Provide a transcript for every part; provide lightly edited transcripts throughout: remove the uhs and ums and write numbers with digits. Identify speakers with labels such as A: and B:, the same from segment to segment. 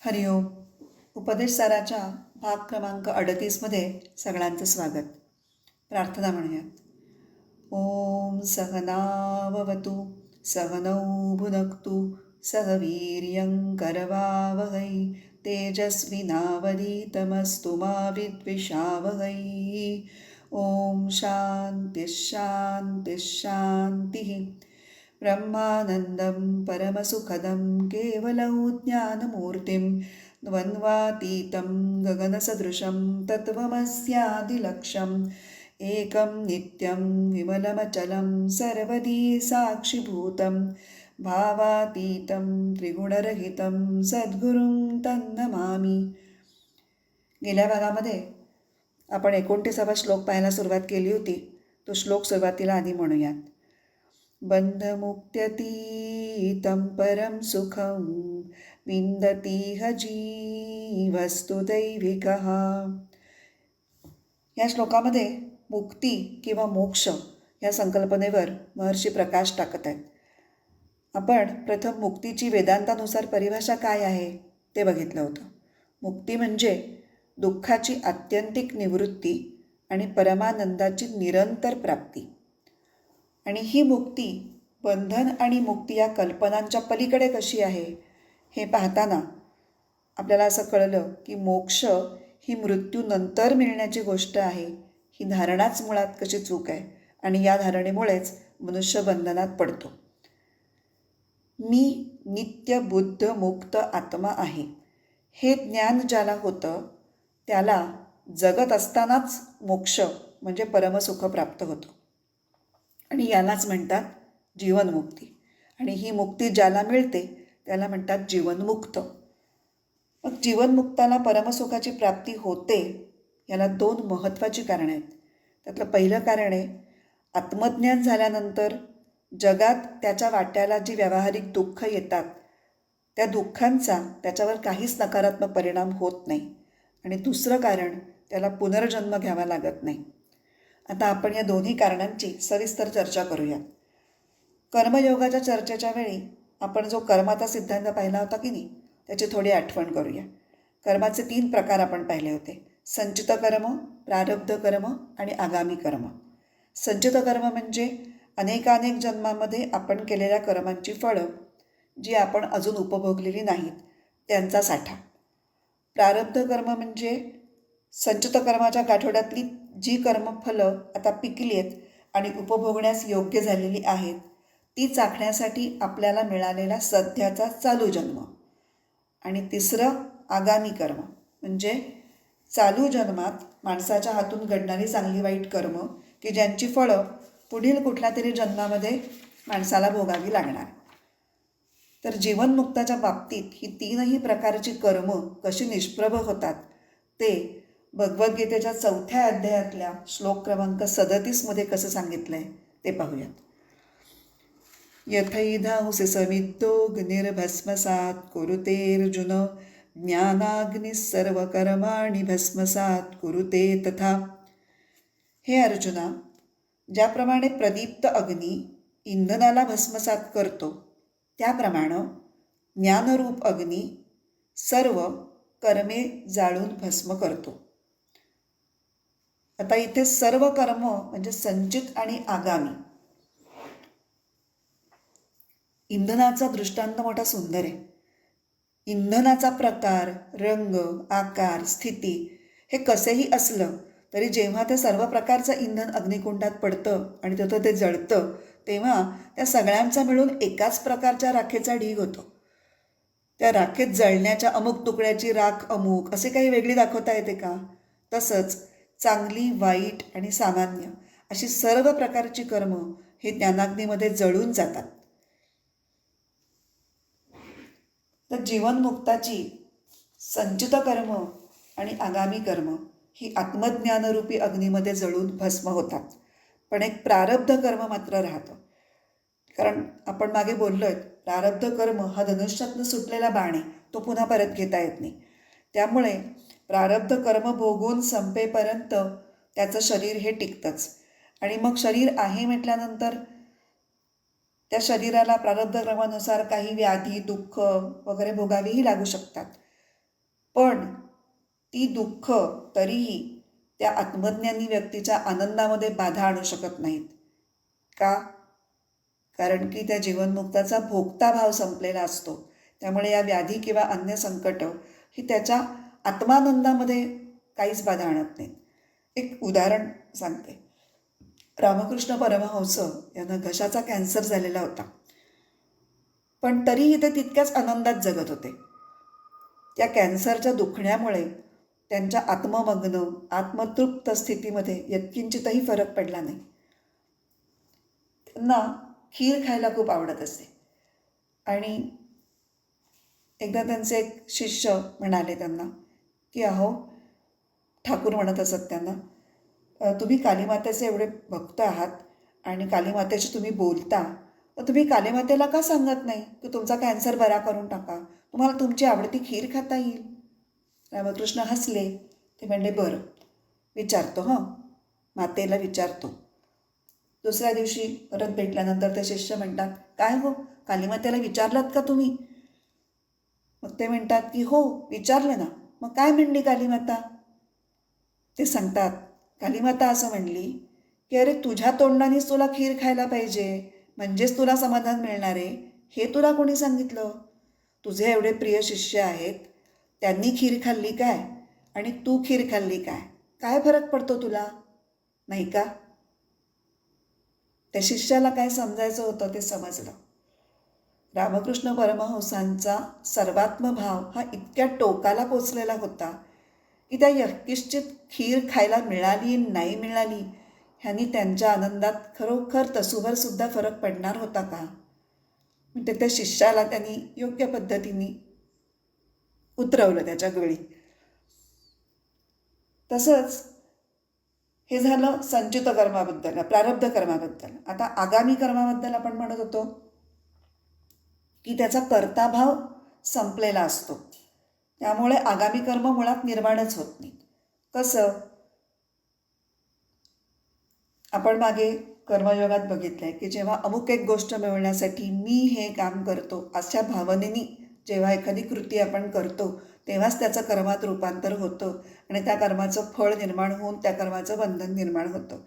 A: हरिओम. उपदेशसाराच्या भाग क्रमांक 38मध्ये सगळ्यांचं स्वागत. प्रार्थना म्हणूयात. ओम सहनाववतु सहनौ भुनक्तु सह वीर्यं करवावहै तेजस्विनावधीतमस्तु मा विद्विषावहै. ओम शांती शांती शांती. ब्रह्मानन्दं परमसुखदं केवलं ज्ञानमूर्तिं द्वन्द्वातीतं गगनसदृशं तत्त्वमस्यादिलक्ष्यम् एकं नित्यं विमलमचलं सर्वदी साक्षिभूतं भावातीतं त्रिगुणरहितं सद्गुरुं तन्नमामि. गेल्या भागामध्ये आपण 29वा श्लोक पाहायला सुरुवात केली होती. तो श्लोक सुरुवातीला आधी म्हणूयात. बंधमुक्त्यतीतं परं सुखं विन्दतीह जीवस्तु दैविकः. या श्लोकामध्ये मुक्ती किंवा मोक्ष या संकल्पनेवर महर्षी प्रकाश टाकत आहेत. आपण प्रथम मुक्तीची वेदांतानुसार परिभाषा काय आहे ते बघितलं होतं. मुक्ती म्हणजे दुःखाची आत्यंतिक निवृत्ती आणि परमानंदाची निरंतर प्राप्ती. आणि ही मुक्ती बंधन आणि मुक्ती या कल्पनांच्या पलीकडे कशी आहे हे पाहताना आपल्याला असं कळलं की मोक्ष ही मृत्यूनंतर मिळण्याची गोष्ट आहे. ही धारणाच मुळात कशी चूक आहे आणि या धारणेमुळेच मनुष्य बंधनात पडतो. मी नित्य बुद्ध मुक्त आत्मा आहे हे ज्ञान ज्याला होतं त्याला जगत असतानाच मोक्ष म्हणजे परमसुख प्राप्त होतं आणि यालाच म्हणतात जीवनमुक्ती. आणि ही मुक्ती ज्याला मिळते त्याला म्हणतात जीवनमुक्त. मग जीवनमुक्ताला परमसुखाची प्राप्ती होते याला 2 महत्त्वाची कारणं आहेत. त्यातलं पहिलं कारण आहे आत्मज्ञान झाल्यानंतर जगात त्याच्या वाट्याला जी व्यावहारिक दुःख येतात त्या दुःखांचा त्याच्यावर काहीच नकारात्मक परिणाम होत नाही. आणि दुसरं कारण त्याला पुनर्जन्म घ्यावा लागत नाही. आता आपण या दोन्ही कारणांची सविस्तर चर्चा करूया. कर्मयोगाच्या चर्चेच्या वेळी आपण जो कर्माचा सिद्धांत पाहिला होता की नाही त्याची थोडी आठवण करूया. कर्माचे 3 प्रकार आपण पाहिले होते. संचित कर्म, प्रारब्ध कर्म आणि आगामी कर्म. संचित कर्म म्हणजे अनेकानेक जन्मामध्ये आपण केलेल्या कर्मांची फळं जी आपण अजून उपभोगलेली नाहीत त्यांचा साठा. प्रारब्ध कर्म म्हणजे संचित कर्माच्या गाठोड्यातली जी कर्मफलं आता पिकली आहेत आणि उपभोगण्यास योग्य झालेली आहेत ती चाखण्यासाठी आपल्याला मिळालेला सध्याचा चालू जन्म. आणि तिसरं आगामी कर्म म्हणजे चालू जन्मात माणसाच्या हातून घडणारी चांगली वाईट कर्म की ज्यांची फळं पुढील कुठल्या तरी जन्मामध्ये माणसाला भोगावी लागणार. तर जीवनमुक्ताच्या बाबतीत ही 3ही प्रकारची कर्म कशी निष्प्रभ होतात ते भगवद्गीतेच्या 4थ्या अध्यायातल्या श्लोक क्रमांक 37मध्ये कसं सांगितलं आहे ते पाहूयात. यथैधांसि समिद्धोऽग्निर्भस्मसात् कुरुतेऽर्जुन ज्ञानाग्निः सर्वकर्माणि भस्मसात् कुरुते तथा. हे अर्जुना, ज्याप्रमाणे प्रदीप्त अग्नी इंधनाला भस्मसात करतो त्याप्रमाणे ज्ञानरूप अग्नी सर्व कर्मे जाळून भस्म करतो. आता इथे सर्व कर्म म्हणजे संचित आणि आगामी. इंधनाचा दृष्टांत मोठा सुंदर आहे. इंधनाचा प्रकार, रंग, आकार, स्थिती हे कसेही असलं तरी जेव्हा ते सर्व प्रकारचं इंधन अग्निकुंडात पडतं आणि तिथं ते जळतं तेव्हा त्या सगळ्यांचा मिळून एकाच प्रकारच्या राखेचा ढीग होतो. त्या राखेत जळण्याच्या अमुक तुकड्याची राख अमुक असे काही वेगळी दाखवता येते का? तसंच चांगली, वाईट आणि सामान्य अशी सर्व प्रकारची कर्म हे ज्ञानाग्नीमध्ये जळून जातात. तर जीवनमुक्ताची संचित कर्म आणि आगामी कर्म ही आत्मज्ञानरूपी अग्नीमध्ये जळून भस्म होतात. पण एक प्रारब्ध कर्म मात्र राहतं. कारण आपण मागे बोललो आहे प्रारब्ध कर्म हा धनुष्यातनं सुटलेला बाण आहे, तो पुन्हा परत घेता येत नाही. त्यामुळे प्रारब्ध कर्म भोगून संपेपर्यंत त्याचं शरीर हे टिकतंच. आणि मग शरीर आहे म्हटल्यानंतर त्या शरीराला प्रारब्ध क्रमानुसार काही व्याधी, दुःख वगैरे भोगावीही लागू शकतात. पण ती दुःख तरीही त्या आत्मज्ञानी व्यक्तीच्या आनंदामध्ये बाधा आणू शकत नाहीत. का? कारण की त्या जीवनमुक्ताचा भोगता भाव संपलेला असतो. त्यामुळे या व्याधी किंवा अन्य संकट ही त्याच्या आत्मानंदामध्ये काहीच बाधा आणत नाहीत. एक उदाहरण सांगते. रामकृष्ण परमहंस यांना घशाचा कॅन्सर झालेला होता, पण तरीही ते तितक्याच आनंदात जगत होते. त्या कॅन्सरच्या दुखण्यामुळे त्यांच्या आत्ममग्न आत्मतृप्त स्थितीमध्ये यत्किंचितही फरक पडला नाही. त्यांना खीर खायला खूप आवडत असते आणि एकदा त्यांचे एक शिष्य म्हणाले त्यांना की अहो, ठाकूर म्हणत असत त्यांना, तुम्ही कालीमातेचे एवढे भक्त आहात आणि कालीमातेशी तुम्ही बोलता, तर तुम्ही कालीमातेला का सांगत नाही की तुमचा कॅन्सर बरा करून टाका, तुम्हाला तुमची आवडती खीर खाता येईल. रामकृष्ण हसले. ते म्हणले, बरं, विचारतो, मातेला विचारतो. दुसऱ्या दिवशी परत भेटल्यानंतर ते शिष्य म्हणतात, काय हो, कालीमातेला विचारलात का तुम्ही? मग ते म्हणतात की हो, विचारलं ना. मग काय म्हणली कालीमाता? ते सांगतात, कालीमाता असं म्हणली की अरे, तुझ्या तोंडानेच तुला खीर खायला पाहिजे, म्हणजेच तुला समाधान मिळणार आहे, हे तुला कोणी सांगितलं? तुझे एवढे प्रिय शिष्य आहेत, त्यांनी खीर खाल्ली काय आणि तू खीर खाल्ली काय, काय फरक पडतो तुला, नाही का? त्या शिष्याला काय समजायचं होतं ते समजलं. रामकृष्ण परमहंसांचा सर्वात्म भाव हा इतक्या टोकाला पोचलेला होता की त्या यत्किंचित खीर खायला मिळाली नाही मिळाली ह्यांनी त्यांच्या आनंदात खरोखर तसूभरसुद्धा फरक पडणार होता का? म्हणजे त्या शिष्याला त्यांनी योग्य पद्धतीने उतरवलं त्याच्या गळी. तसंच हे झालं संचित कर्माबद्दल, प्रारब्ध कर्माबद्दल. आता आगामी कर्माबद्दल आपण म्हणत होतो की त्याचा कर्ताभाव संपलेला असतो, त्यामुळे आगामी कर्म मुळात निर्माणच होत नाही. कसं? आपण मागे कर्मयोगात बघितलं आहे की जेव्हा अमुक एक गोष्ट मिळवण्यासाठी मी हे काम करतो अशा भावनेनी जेव्हा एखादी कृती आपण करतो तेव्हाच त्याचं कर्मात रूपांतर होतं आणि त्या कर्माचं फळ निर्माण होऊन त्या कर्माचं बंधन निर्माण होतं.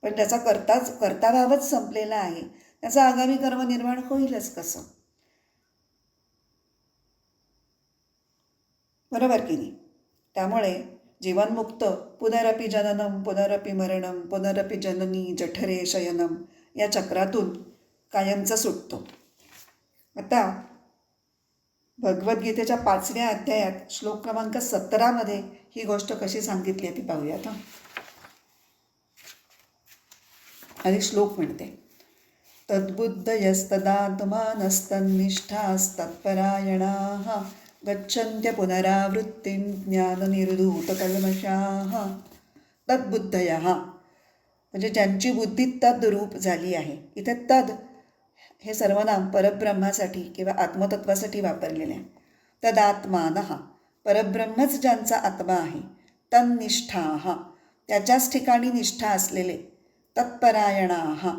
A: पण त्याचा कर्ताभावच संपलेला आहे, त्याचं आगामी कर्म निर्माण होईलच कसं? बरोबर की नाही? त्यामुळे जीवनमुक्त पुनरपि जननम पुनरपि मरणम पुनरपि जननी जठरे शयनम या चक्रातून कायमचा सुटतो. आता भगवद्गीतेच्या 5व्या अध्यायात श्लोक क्रमांक 17 ही गोष्ट कशी सांगितली आहे ती पाहूयात. आणि श्लोक म्हणते, तद्बुद्धयस्तदात्मानस्तन्निष्ठास्तत्परायणाः गच्छन्त्य पुनरावृत्तिं ज्ञाननिर्धूतकल्मषाः. तद्बुद्धयः म्हणजे ज्यांची बुद्धी तद रूप झाली आहे. इथे तद हे सर्वनाम परब्रह्मासाठी किंवा आत्मतत्वासाठी वापरलेले आहे. तदात्मानः परब्रह्मच ज्यांचा आत्मा आहे. तन्निष्ठाः त्याच्याच ठिकाणी निष्ठा असलेले. तत्परायणाः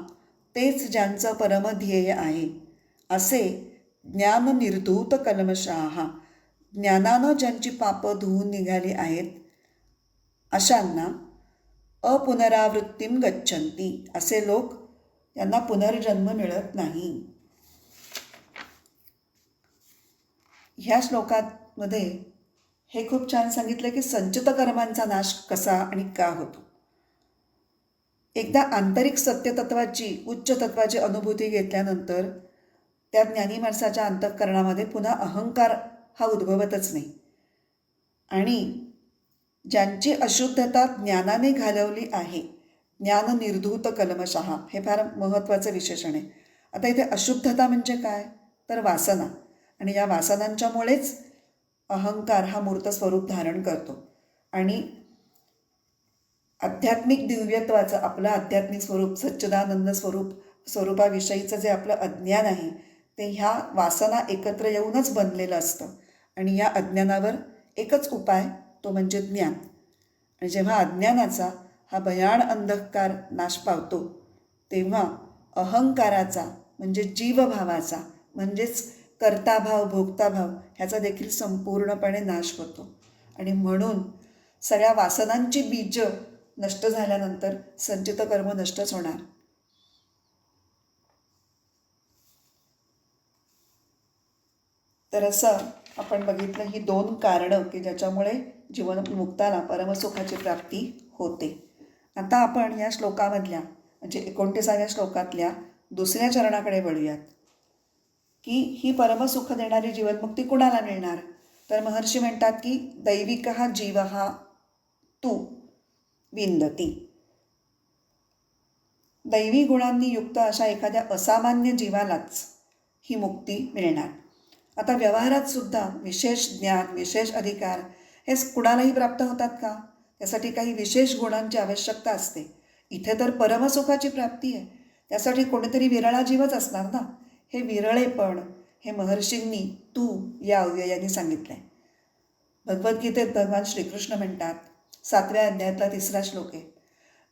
A: तेच ज्यांचं परमध्येय आहे. असे ज्ञाननिर्धूत कल्मषाः ज्ञानानं ज्यांची पापं धुवून निघाली आहेत अशांना अपुनरावृत्तीम गच्छन्ति असे लोक, यांना पुनर्जन्म मिळत नाही. ह्या श्लोकांमध्ये हे खूप छान सांगितलं की संचित कर्मांचा नाश कसा आणि का होतो. एकदा आंतरिक सत्यतत्वाची उच्च तत्वाची अनुभूती घेतल्यानंतर त्या ज्ञानी माणसाच्या अंतःकरणामध्ये पुन्हा अहंकार हा उद्भवतच नाही. आणि ज्यांची अशुद्धता ज्ञानाने घालवली आहे, ज्ञाननिर्धूत कल्मषाः हे फार महत्त्वाचं विशेषण आहे. आता इथे अशुद्धता म्हणजे काय, तर वासना. आणि या वासनांच्यामुळेच अहंकार हा मूर्त स्वरूप धारण करतो. आणि आध्यात्मिक दिव्यत्वाचं आपलं आध्यात्मिक स्वरूप सच्चिदानंद स्वरूपाविषयीचं जे आपलं अज्ञान आहे ते ह्या वासना एकत्र येऊनच बनलेलं असतं. आणि या अज्ञानावर एकच उपाय, तो म्हणजे ज्ञान. आणि जेव्हा अज्ञानाचा हा भयाण अंधकार नाश पावतो तेव्हा अहंकाराचा म्हणजे जीवभावाचा म्हणजेच कर्ताभाव भोक्ताभाव ह्याचा देखील संपूर्णपणे नाश होतो. आणि म्हणून सगळ्या वासनांची बीज नष्ट झाल्यानंतर संचित कर्म नष्टच होणार. तर असं आपण बघितलं ही 2 कारणं की ज्याच्यामुळे जीवनमुक्ताला परमसुखाची प्राप्ती होते. आता आपण या श्लोकामधल्या म्हणजे 29व्या श्लोकातल्या दुसऱ्या चरणाकडे वळूयात की ही परमसुख देणारी जीवनमुक्ती कुणाला मिळणार. तर महर्षी म्हणतात की दैविकः जीवः तू विंदती. दैवी गुणांनी युक्त अशा एखाद्या असामान्य जीवालाच ही मुक्ती मिळणार. आता व्यवहारात सुद्धा विशेष ज्ञान विशेष अधिकार हे कुणालाही प्राप्त होतात का. त्यासाठी काही विशेष गुणांची आवश्यकता असते. इथे तर परमसुखाची प्राप्ती आहे, त्यासाठी कोणीतरी विरळा जीवच असणार ना. हे विरळेपण हे महर्षींनी तू या अव्ययाने सांगितलं आहे. भगवद्गीतेत भगवान श्रीकृष्ण म्हणतात 7व्या अध्यायातला 3रा श्लोक आहे,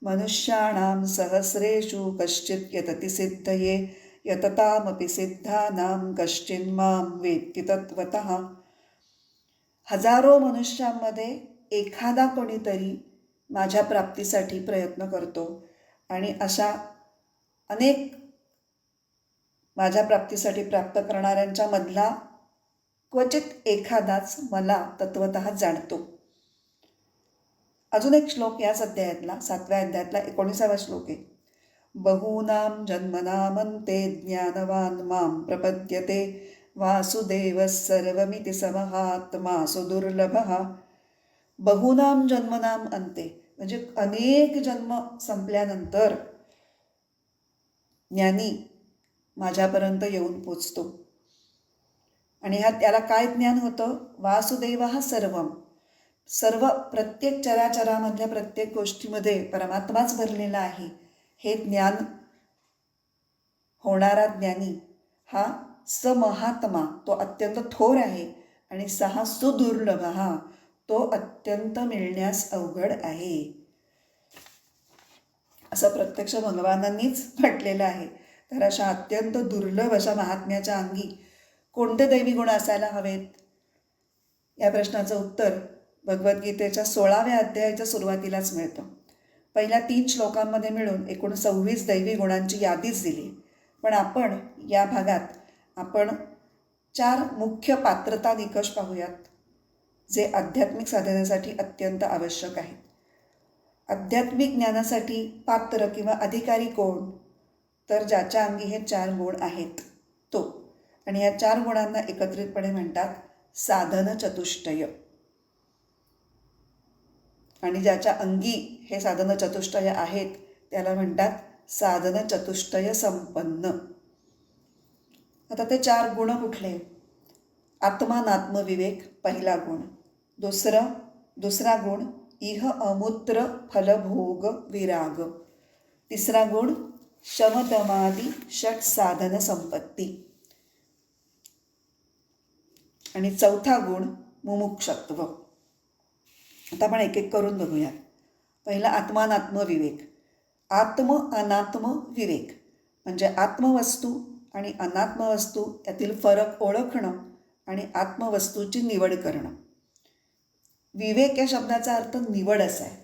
A: मनुष्याणां सहस्रेषु कश्चित् यतति सिद्धये यततामपि सिद्धानां कश्चिन्मां वेत्ति तत्त्वतः. हजारो मनुष्यांमध्ये एखादा कोणीतरी माझ्या प्राप्तीसाठी प्रयत्न करतो आणि अशा अनेक माझ्या प्राप्तीसाठी प्राप्त करणाऱ्यांच्या मधला क्वचित एखादाच मला तत्वतः जाणतो. अजून एक श्लोक याच अध्यायातला 7व्या अध्यायातला 19वा श्लोक आहे, बहूनां जन्मनामन्ते ज्ञानवान् मां प्रपद्यते वासुदेवः सर्वमिति समहात्मा सुदुर्लभः. बहूनां जन्मनाम अंते म्हणजे अनेक जन्म संपल्यानंतर ज्ञानी माझ्यापर्यंत येऊन पोचतो. आणि त्याला काय ज्ञान होतं, वासुदेवः सर्वम, सर्व प्रत्येक चराचरामधल्या प्रत्येक गोष्टीमध्ये परमात्माच भरलेला आहे हे ज्ञान होणारा ज्ञानी हा समहात्मा, तो अत्यंत थोर आहे, आणि सहा सुदुर्लभ हा तो अत्यंत मिळण्यास अवघड आहे, असं प्रत्यक्ष भगवानांनीच म्हटलेलं आहे. तर अशा अत्यंत दुर्लभ अशा महात्म्याच्या अंगी कोणते दैवी गुण असायला हवेत. या प्रश्नाचं उत्तर भगवद्गीतेच्या 16व्या अध्यायाच्या सुरुवातीलाच मिळतं. पहिल्या 3 श्लोकांमध्ये मिळून एकूण 26 दैवी गुणांची यादीच दिली. पण आपण या भागात आपण 4 मुख्य पात्रता निकष पाहूयात जे आध्यात्मिक साधनेसाठी अत्यंत आवश्यक आहेत. आध्यात्मिक ज्ञानासाठी पात्र किंवा अधिकारी कोण, तर ज्याच्या अंगी हे 4 गुण आहेत तो. आणि या 4 गुणांना एकत्रितपणे म्हणतात साधन चतुष्टय. आणि ज्याच्या अंगी हे साधन चतुष्टय आहेत त्याला म्हणतात साधन चतुष्टय संपन्न. आता ते 4 गुण कुठले. आत्मानात्मविवेक पहिला गुण. दुसरा गुण इह अमूत्र फलभोग विराग. तिसरा गुण शमदमादी षट साधन संपत्ती. आणि चौथा गुण मुमुक्षत्व. आता आपण एक एक करून बघूयात. पहिला आत्मानात्मविवेक. आत्म अनात्म विवेक म्हणजे आत्मवस्तू आणि अनात्मवस्तू यातील फरक ओळखणं आणि आत्मवस्तूची निवड करणं. विवेक या शब्दाचा अर्थ निवड असा आहे.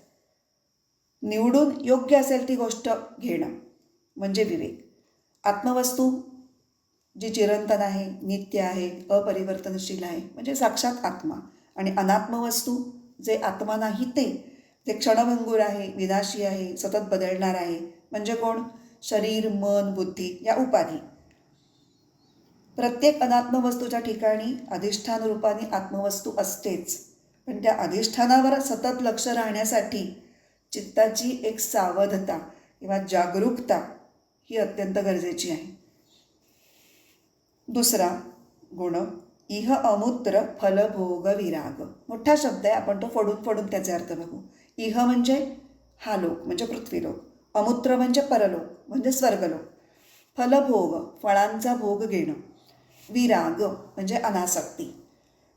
A: निवडून योग्य असेल ती गोष्ट घेणं म्हणजे विवेक. आत्मवस्तू जी चिरंतन आहे, नित्य आहे, अपरिवर्तनशील आहे म्हणजे साक्षात आत्मा. आणि अनात्मवस्तू जे आत्मा नाही ते, जे क्षणभंगूर आहे, विनाशी आहे, सतत बदलणार आहे म्हणजे कोण, शरीर, मन, बुद्धी या उपाधी. प्रत्येक अनात्म वस्तूच्या ठिकाणी अधिष्ठान रूपाने आत्मवस्तू असतेच, पण त्या अधिष्ठानावर सतत लक्ष राहण्यासाठी चित्ताची एक सावधता किंवा जागरूकता ही अत्यंत गरजेची आहे. दुसरा गुण इह अमूत्र फलभोग विराग. मोठा शब्द आहे, आपण तो फोडून त्याचे अर्थ बघू. इह म्हणजे हा लोक म्हणजे पृथ्वीलोक, अमूत्र म्हणजे परलोक म्हणजे स्वर्गलोक, फलभोग फळांचा भोग घेणं, विराग म्हणजे अनासक्ती.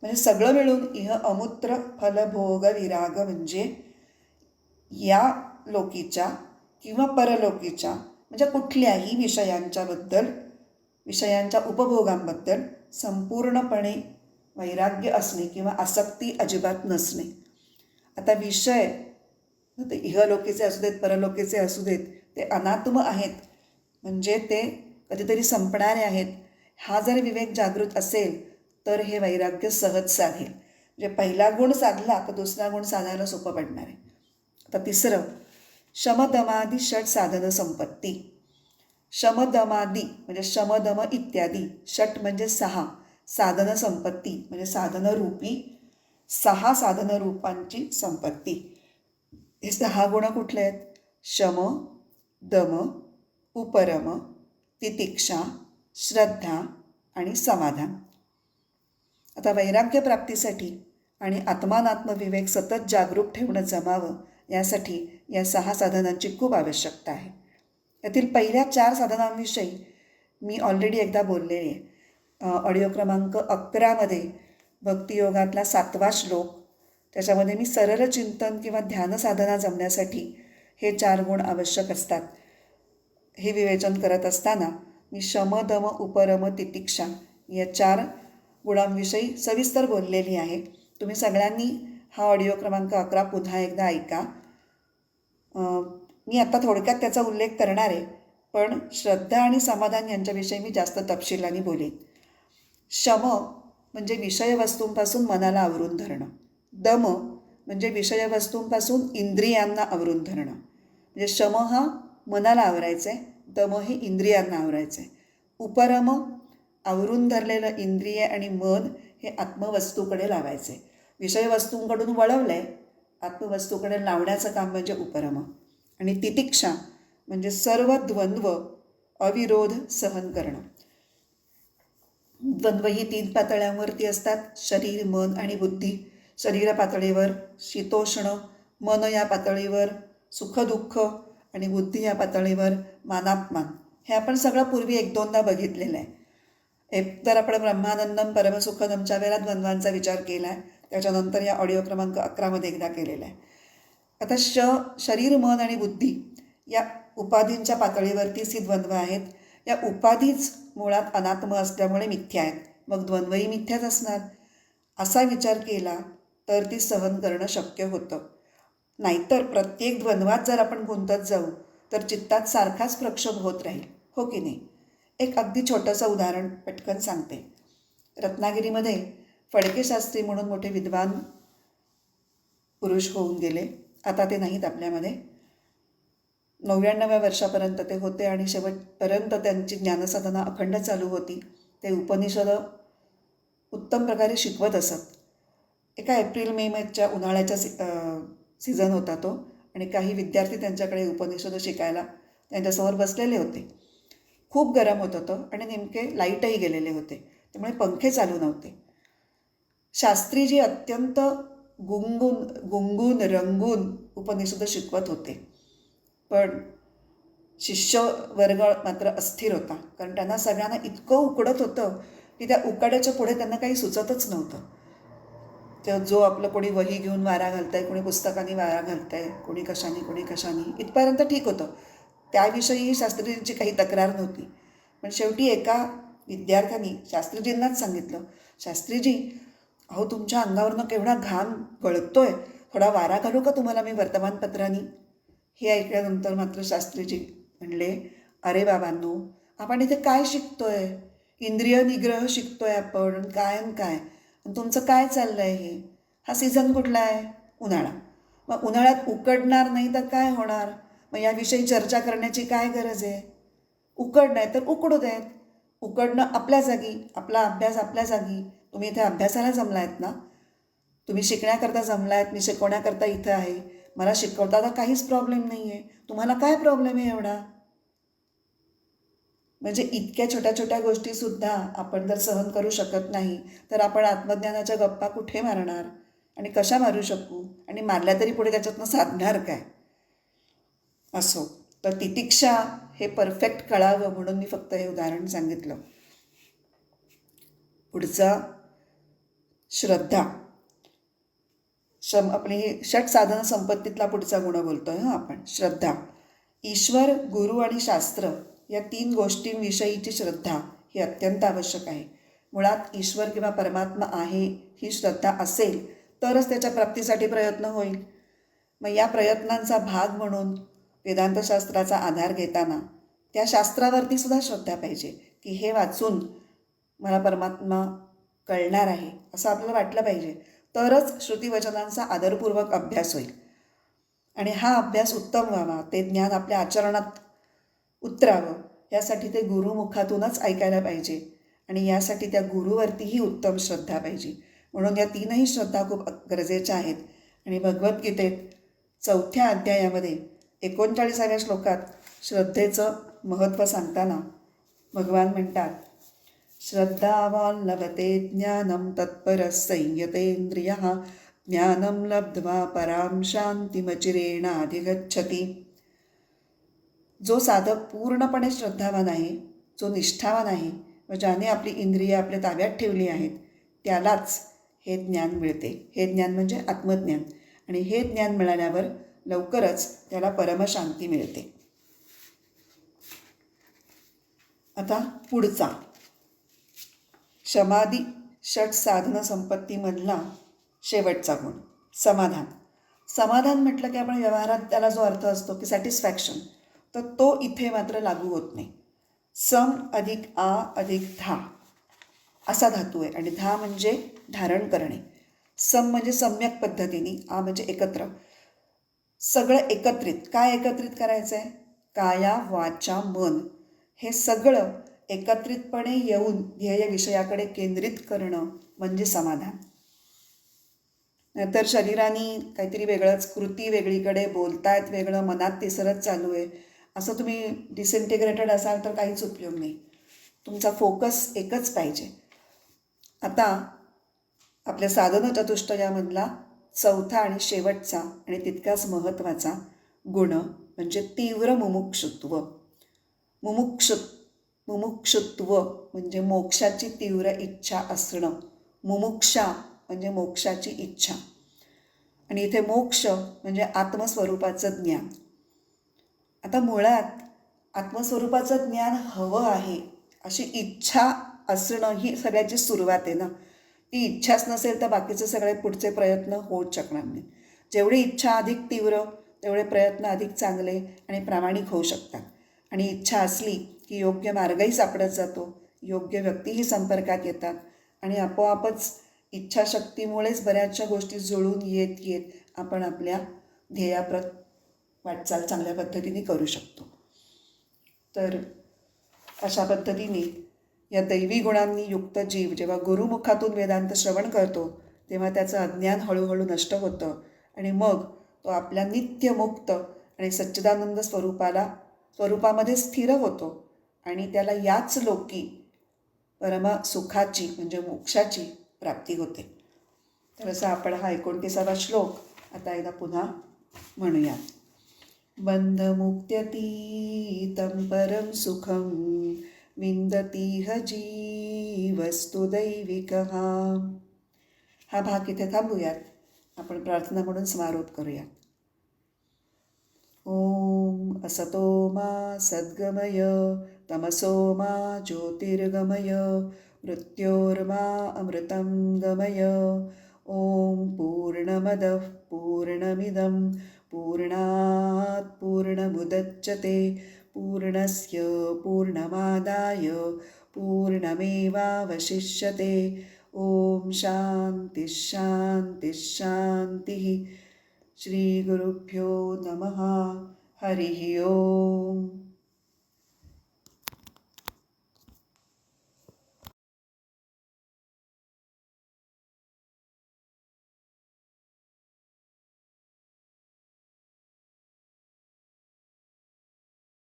A: म्हणजे सगळं मिळून इह अमूत्र फलभोग विराग म्हणजे या लोकीच्या किंवा परलोकीच्या म्हणजे कुठल्याही विषयांच्या उपभोगांबद्दल संपूर्णपणे वैराग्य असणे किंवा आसक्ती अजिबात नसणे. आता विषय ते इहलोकीचे असू देत परलोकीचे असू देत ते अनात्म आहेत, म्हणजे ते कधीतरी संपणारे आहेत. हा जर विवेक जागृत असेल तर हे वैराग्य सहज साधेल. म्हणजे पहिला गुण साधला तर दुसरा गुण साधायला सोपं पडणार आहे. आता तिसरं, शमदमादी षट साधन संपत्ती. शमदमादी म्हणजे शमदम इत्यादी, षट म्हणजे 6, साधन संपत्ती म्हणजे साधनरूपी 6 साधनरूपांची संपत्ती. हे 6 गुण कुठले आहेत? शम, दम, उपरम, तितिक्षा, श्रद्धा आणि समाधान. आता वैराग्य प्राप्तीसाठी आणि आत्मानात्म विवेक सतत जागरूक ठेवणं जमावं यासाठी या 6 साधनांची खूप आवश्यकता आहे. यातील पहिल्या 4 साधनांविषयी मी ऑलरेडी एकदा बोललेली आहे. ऑडिओ क्रमांक 11मध्ये भक्तियोगातला 7वा श्लोक, त्याच्यामध्ये मी सरळ चिंतन किंवा ध्यान साधना जमण्यासाठी हे 4 गुण आवश्यक असतात हे विवेचन करत असताना मी शम, दम, उपरम, तितिक्षा या 4 गुणांविषयी सविस्तर बोललेली आहे. तुम्ही सगळ्यांनी हा ऑडिओ क्रमांक 11 पुन्हा एकदा ऐका. मी आता थोडक्यात त्याचा उल्लेख करणार आहे, पण श्रद्धा आणि समाधान यांच्याविषयी मी जास्त तपशिलाने बोलेन. शम म्हणजे विषयवस्तूंपासून मनाला आवरून धरणं. दम म्हणजे विषयवस्तूंपासून इंद्रियांना आवरून धरणं. म्हणजे शम हा मनाला आवरायचं आहे, दम हे इंद्रियांना आवरायचं आहे. उपरम आवरून धरलेलं इंद्रिय आणि मन हे आत्मवस्तूकडे लावायचे. विषयवस्तूंकडून वळवलं आहे, आत्मवस्तूकडे लावण्याचं काम म्हणजे उपरम. आणि तितिक्षा म्हणजे सर्व द्वंद्व अविरोध सहन करणं. द्वंद्व ही 3 पातळ्यांवरती असतात, शरीर, मन आणि बुद्धी. शरीर पातळीवर शीतोष्ण, मन या पातळीवर सुखदुःख आणि बुद्धी या पातळीवर मानापमान. हे आपण सगळं पूर्वी 1-2दा बघितलेलं आहे. एकतर आपण ब्रह्मानंदम परमसुखदमच्या वेळेला द्वंद्वांचा विचार केला आहे, त्याच्यानंतर या ऑडिओ क्रमांक 11मध्ये एकदा केलेला आहे. आता शरीर, मन आणि बुद्धी या उपाधींच्या पातळीवरतीच ही द्वंद्व आहेत. या उपाधीच मुळात अनात्म असल्यामुळे मिथ्या आहेत, मग द्वंद्वही मिथ्याच असणार असा विचार केला तर ती सहन करणं शक्य होतं. नाहीतर प्रत्येक द्वंद्वात जर आपण गुंतत जाऊ तर चित्तात सारखाच प्रक्षोभ होत राहील, हो की नाही? एक अगदी छोटंसं उदाहरण पटकन सांगते. रत्नागिरीमध्ये फडके शास्त्री म्हणून मोठे विद्वान पुरुष होऊन गेले. आता ते नाहीत आपल्यामध्ये. 99व्या वर्षापर्यंत ते होते आणि शेवटपर्यंत त्यांची ज्ञानसाधना अखंड चालू होती. ते उपनिषद उत्तम प्रकारे शिकवत असत. एका एप्रिल-मेच्या उन्हाळ्याच्या सीझन होता तो, आणि काही विद्यार्थी त्यांच्याकडे उपनिषद शिकायला त्यांच्यासमोर बसलेले होते. खूप गरम होत होतं आणि नेमके लाईटही गेलेले होते, त्यामुळे पंखे चालू नव्हते. शास्त्रीजी अत्यंत गुंगून रंगून उपनिषद शिकवत होते, पण शिष्यवर्ग मात्र अस्थिर होता, कारण त्यांना सगळ्यांना इतकं उकडत होतं की त्या उकाड्याच्या पुढे त्यांना काही सुचतच नव्हतं. तर जो आपलं कोणी वही घेऊन वारा घालत आहे, कोणी पुस्तकाने वारा घालत आहे, कोणी कशाने इथपर्यंत ठीक होतं. त्याविषयी शास्त्रीजींची काही तक्रार नव्हती. पण शेवटी एका विद्यार्थ्यांनी शास्त्रीजींनाच सांगितलं, शास्त्रीजी, अहो तुमच्या अंगावरनं केवढा घाम गळतोय, थोडा वारा घालू का तुम्हाला मी वर्तमानपत्राने? हे ऐकल्यानंतर मात्र शास्त्रीजी म्हणले, अरे बाबांनो, आपण इथे काय शिकतोय? इंद्रिय निग्रह शिकतोय आपण, काय आणि तुमचं काय चाललं आहे? हा सीझन कुठला आहे? उन्हाळा. मग उन्हाळ्यात उकडणार नाही तर काय होणार? मग याविषयी चर्चा करण्याची काय गरज आहे? उकड नाही तर उकडू देत. उकडणं आपल्या जागी, आपला अभ्यास आपल्या जागी. तुम्ही इथे अभ्यासाला जमला आहेत ना, तुम्ही शिकण्याकरता जमला आहेत, मी शिकवण्याकरता इथं आहे. मला शिकवताना काहीच प्रॉब्लेम नाही आहे, तुम्हाला काय प्रॉब्लेम आहे एवढा? म्हणजे इतक्या छोट्या छोट्या गोष्टीसुद्धा आपण जर सहन करू शकत नाही तर आपण आत्मज्ञानाच्या गप्पा कुठे मारणार आणि कशा मारू शकू? आणि मारल्या तरी पुढे त्याच्यातनं साधणार काय? असो, तर तितिक्षा हे परफेक्ट कळावं म्हणून मी फक्त हे उदाहरण सांगितलं. पुढचा श्रद्धा. आपली षट साधन संपत्तीतला पुढचा गुण बोलतोय आपण. श्रद्धा. ईश्वर, गुरु आणि शास्त्र या 3 गोष्टींविषयीची श्रद्धा ही अत्यंत आवश्यक आहे. मुळात ईश्वर किंवा परमात्मा आहे ही श्रद्धा असेल तरच त्याच्या प्राप्तीसाठी प्रयत्न होईल. मग या प्रयत्नांचा भाग म्हणून वेदांतशास्त्राचा आधार घेताना त्या शास्त्रावरती सुद्धा श्रद्धा पाहिजे की हे वाचून मला परमात्मा कळणार आहे असं आपल्याला वाटलं पाहिजे. तरच श्रुतिवचनांचा आदरपूर्वक अभ्यास होईल. आणि हा अभ्यास उत्तम व्हावा, ते ज्ञान आपल्या आचरणात उतरावं, यासाठी ते गुरुमुखातूनच ऐकायला पाहिजे. आणि यासाठी त्या गुरुवरतीही उत्तम श्रद्धा पाहिजे. म्हणून या तीनही श्रद्धा खूप गरजेच्या आहेत. आणि भगवद्गीतेत 4थ्या अध्यायामध्ये 39व्या श्लोकात श्रद्धेचं महत्त्व सांगताना भगवान म्हणतात, श्रद्धावान् लभते ज्ञानं तत्परः संयतेन्द्रियः ज्ञानं लब्ध्वा परां शान्तिमचिरेणाधिगच्छति. जो साधक पूर्णपणे श्रद्धावान आहे, जो निष्ठावान आहे व ज्याने आपली इंद्रिय आपल्या ताब्यात ठेवली आहेत, त्यालाच हे ज्ञान मिळते. हे ज्ञान म्हणजे आत्मज्ञान. आणि हे ज्ञान मिळाल्यावर लवकरच त्याला परमशांती मिळते. आता पुढचा समाधी षट साधन संपत्तीमधला शेवटचा गुण समाधान. समाधान म्हटलं की आपण व्यवहारात त्याला जो अर्थ असतो की सॅटिस्फॅक्शन, तर तो इथे मात्र लागू होत नाही. सम अधिक आ अधिक धा असा धातू आहे. आणि धा म्हणजे धारण करणे. सम म्हणजे सम्यक पद्धतीने, आ म्हणजे एकत्र, सगळं एकत्रित. काय एकत्रित करायचं आहे? काया वाचा मन हे सगळं एकत्रितपणे येऊन ध्येय विषयाकडे केंद्रित करणं म्हणजे समाधान. नाहीतर शरीराने काहीतरी वेगळंच, कृती वेगळीकडे, बोलतायत वेगळं, मनात तिसरंच चालू आहे, असं तुम्ही डिसइंटिग्रेटेड असाल तर काहीच उपयोग नाही. तुमचा फोकस एकच पाहिजे. आता आपल्या साधन चतुष्टयामधला चौथा आणि शेवटचा आणि तितकाच महत्त्वाचा गुण म्हणजे तीव्र मुमुक्षुत्व. मुमुक्षुत्व म्हणजे मोक्षाची तीव्र इच्छा असणं. मुमुक्षा म्हणजे मोक्षाची इच्छा. आणि इथे मोक्ष म्हणजे आत्मस्वरूपाचं ज्ञान. आता मुळात आत्मस्वरूपाचं ज्ञान हवं आहे अशी इच्छा असणं ही सगळ्याची सुरुवात आहे ना. ती इच्छाच नसेल तर बाकीचे सगळे पुढचे प्रयत्न होऊच शकणार नाही. जेवढी इच्छा अधिक तीव्र तेवढे प्रयत्न अधिक चांगले आणि प्रामाणिक होऊ शकतात. आणि इच्छा असली की योग्य मार्गही सापडत जातो, योग्य व्यक्तीही संपर्कात येतात आणि आपोआपच इच्छाशक्तीमुळेच बऱ्याचशा गोष्टी जुळून येत येत आपण आपल्या ध्येयाप्रत वाटचाल चांगल्या पद्धतीने करू शकतो. तर अशा पद्धतीने या दैवी गुणांनी युक्त जीव जेव्हा गुरुमुखातून वेदांत श्रवण करतो तेव्हा त्याचं अज्ञान हळूहळू नष्ट होतं आणि मग तो आपल्या नित्यमुक्त आणि सच्चिदानंद स्वरूपामध्ये स्थिर होतो आणि त्याला याच लोकी परमसुखाची म्हणजे मोक्षाची प्राप्ती होते. तर असा आपण हा 29वा श्लोक आता एकदा पुन्हा म्हणूया. बंधमुक्त्यतीतं परं सुखं विन्दतीह जीवस्तु दैविकः. हा भाग इथे थांबूयात. आपण प्रार्थना म्हणून समारोप करूया. ओम असतो मा सद्गमय तमसो मा ज्योतिर्गमय मृत्योर्मा अमृतं गमय. ओम पूर्णमदः पूर्णमिदं पूर्णात् पूर्णमुदच्यते पूर्णस्य पूर्णमादाय पूर्णमेवावशिष्यते. ओम शांति शांति शांतिः. श्री गुरुभ्यो नमः. हरिः ओम.